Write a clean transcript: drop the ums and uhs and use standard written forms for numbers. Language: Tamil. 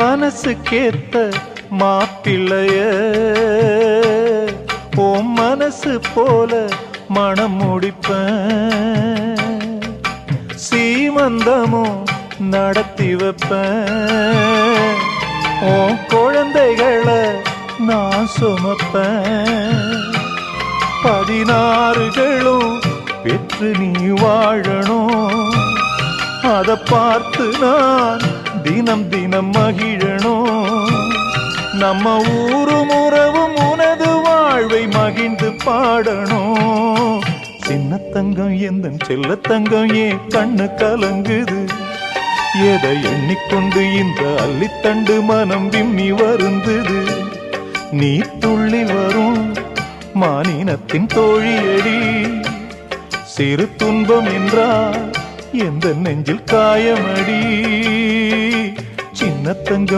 மனசுக்கேத்த மாப்பிள்ளைய உன் மனசு போல மனம் முடிப்பேன், சீமந்தமும் நடத்தி வைப்பேன், உன் குழந்தைகளை நான் சுமப்பேன், 16களும் பெற்று நீ வாழணும், அதை பார்த்து நான் தினம் தினம் மகிழணும், நம்ம ஊரும் உறவும் உனது வாழ்வை மகிழ்ந்து பாடணும். சின்ன தங்கம் எந்தன் செல்ல தங்கம் ஏன் கண்ணு கலங்குது, எதை எண்ணிக்கொண்டு இந்த அள்ளித்தண்டு மனம் விம்மி வருந்தது, நீ துள்ளி வரும் மானினத்தின் தோழியடி, சிறு துன்பம் என்றால் எந்த நெஞ்சில் காயமடி, சின்ன தங்கம்.